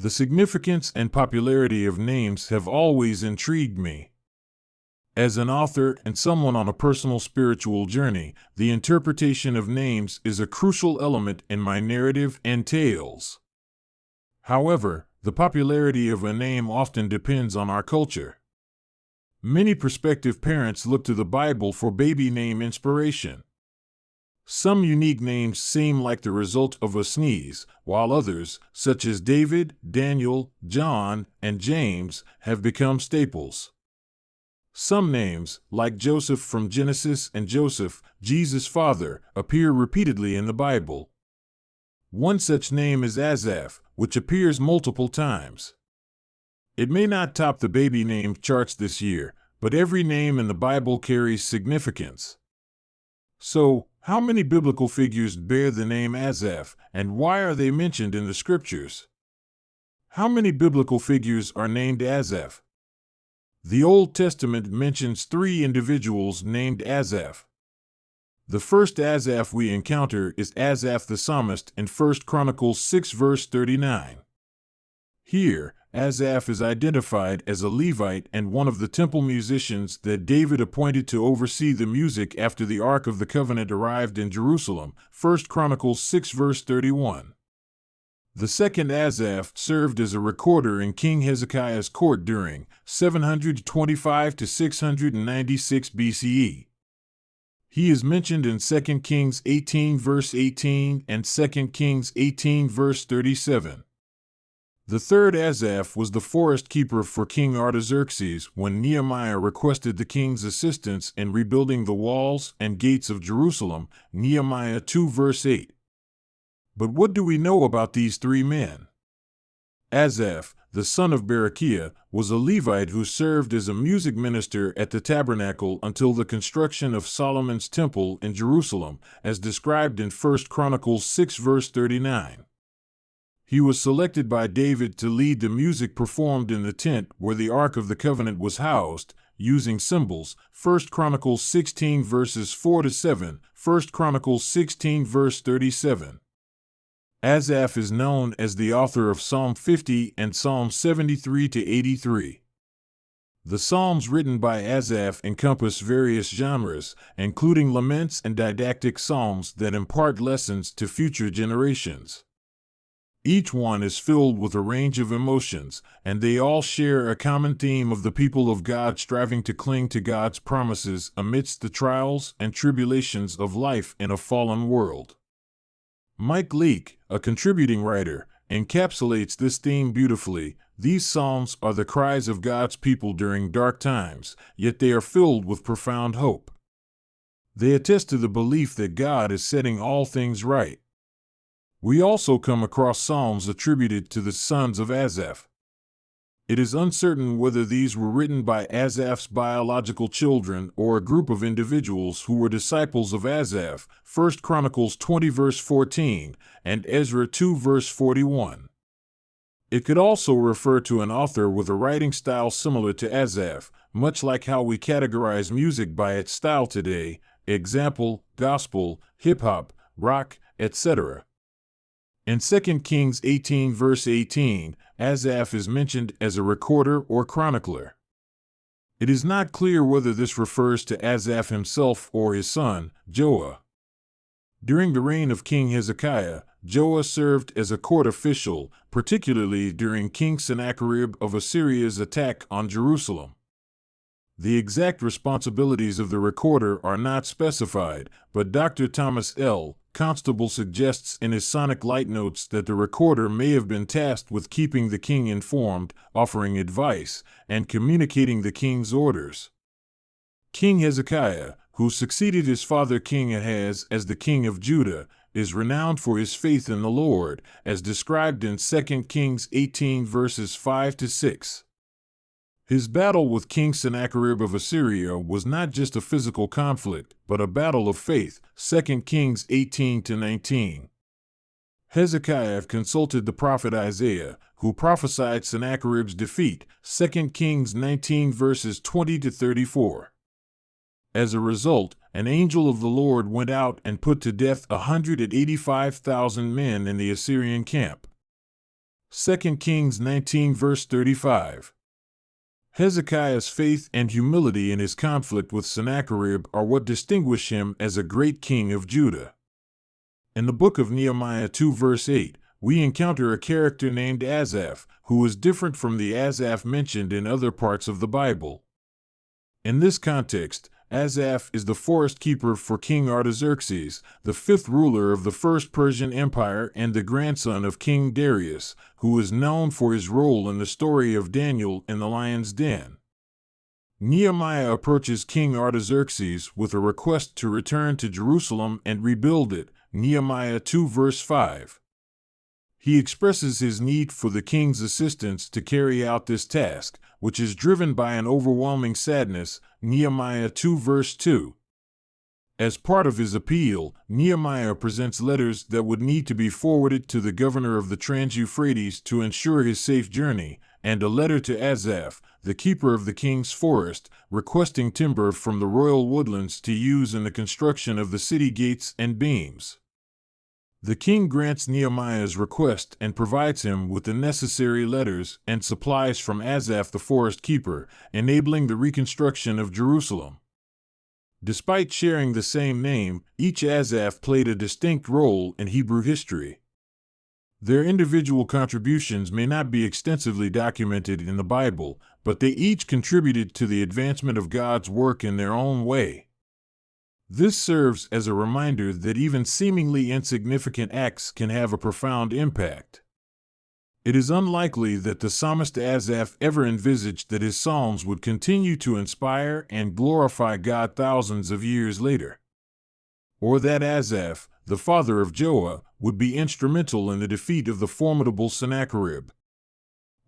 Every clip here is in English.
The significance and popularity of names have always intrigued me. As an author and someone on a personal spiritual journey, the interpretation of names is a crucial element in my narrative and tales. However, the popularity of a name often depends on our culture. Many prospective parents look to the Bible for baby name inspiration. Some unique names seem like the result of a sneeze, while others, such as David, Daniel, John, and James, have become staples. Some names, like Joseph from Genesis and Joseph, Jesus' father, appear repeatedly in the Bible. One such name is Asaph, which appears multiple times. It may not top the baby name charts this year, but every name in the Bible carries significance. So, how many biblical figures bear the name Asaph, and why are they mentioned in the scriptures? How many biblical figures are named Asaph? The Old Testament mentions 3 individuals named Asaph. The first Asaph we encounter is Asaph the psalmist in 1 Chronicles 6 verse 39. Here, Asaph is identified as a Levite and one of the temple musicians that David appointed to oversee the music after the Ark of the Covenant arrived in Jerusalem, 1 Chronicles 6 verse 31. The second Asaph served as a recorder in King Hezekiah's court during 725 to 696 BCE. He is mentioned in 2 Kings 18 verse 18 and 2 Kings 18 verse 37. The third Asaph was the forest keeper for King Artaxerxes when Nehemiah requested the king's assistance in rebuilding the walls and gates of Jerusalem, Nehemiah 2 verse 8. But what do we know about these 3 men? Asaph, the son of Berechiah, was a Levite who served as a music minister at the tabernacle until the construction of Solomon's temple in Jerusalem, as described in 1 Chronicles 6 verse 39. He was selected by David to lead the music performed in the tent where the Ark of the Covenant was housed, using cymbals, 1 Chronicles 16 verses 4 to 7, 1 Chronicles 16 verse 37. Asaph is known as the author of Psalm 50 and Psalm 73 to 83. The psalms written by Asaph encompass various genres, including laments and didactic psalms that impart lessons to future generations. Each one is filled with a range of emotions, and they all share a common theme of the people of God striving to cling to God's promises amidst the trials and tribulations of life in a fallen world. Mike Leake, a contributing writer, encapsulates this theme beautifully. These psalms are the cries of God's people during dark times, yet they are filled with profound hope. They attest to the belief that God is setting all things right. We also come across psalms attributed to the sons of Asaph. It is uncertain whether these were written by Asaph's biological children or a group of individuals who were disciples of Asaph, 1 Chronicles 20 verse 14, and Ezra 2 verse 41. It could also refer to an author with a writing style similar to Asaph, much like how we categorize music by its style today, example, gospel, hip-hop, rock, etc. In 2 Kings 18 verse 18, Asaph is mentioned as a recorder or chronicler. It is not clear whether this refers to Asaph himself or his son, Joah. During the reign of King Hezekiah, Joah served as a court official, particularly during King Sennacherib of Assyria's attack on Jerusalem. The exact responsibilities of the recorder are not specified, but Dr. Thomas L. Constable suggests in his Sonic Light Notes that the recorder may have been tasked with keeping the king informed, offering advice, and communicating the king's orders. King Hezekiah, who succeeded his father King Ahaz as the king of Judah, is renowned for his faith in the Lord, as described in 2 Kings 18 verses 5 to 6. His battle with King Sennacherib of Assyria was not just a physical conflict, but a battle of faith, 2 Kings 18 to 19. Hezekiah consulted the prophet Isaiah, who prophesied Sennacherib's defeat, 2 Kings 19 verses 20 to 34. As a result, an angel of the Lord went out and put to death 185,000 men in the Assyrian camp. 2 Kings 19 verse 35. Hezekiah's faith and humility in his conflict with Sennacherib are what distinguish him as a great king of Judah. In the book of Nehemiah 2 verse 8, we encounter a character named Asaph, who is different from the Asaph mentioned in other parts of the Bible. In this context, Asaph is the forest keeper for King Artaxerxes, the fifth ruler of the First Persian Empire and the grandson of King Darius, who is known for his role in the story of Daniel in the lion's den. Nehemiah approaches King Artaxerxes with a request to return to Jerusalem and rebuild it, Nehemiah 2 verse 5. He expresses his need for the king's assistance to carry out this task, which is driven by an overwhelming sadness, Nehemiah 2 verse 2. As part of his appeal, Nehemiah presents letters that would need to be forwarded to the governor of the Trans-Euphrates to ensure his safe journey, and a letter to Asaph, the keeper of the king's forest, requesting timber from the royal woodlands to use in the construction of the city gates and beams. The king grants Nehemiah's request and provides him with the necessary letters and supplies from Asaph the forest keeper, enabling the reconstruction of Jerusalem. Despite sharing the same name, each Asaph played a distinct role in Hebrew history. Their individual contributions may not be extensively documented in the Bible, but they each contributed to the advancement of God's work in their own way. This serves as a reminder that even seemingly insignificant acts can have a profound impact. It is unlikely that the psalmist Asaph ever envisaged that his psalms would continue to inspire and glorify God thousands of years later. Or that Asaph, the father of Joah, would be instrumental in the defeat of the formidable Sennacherib.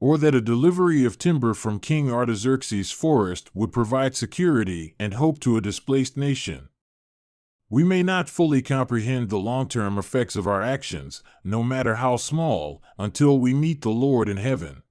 Or that a delivery of timber from King Artaxerxes' forest would provide security and hope to a displaced nation. We may not fully comprehend the long-term effects of our actions, no matter how small, until we meet the Lord in heaven.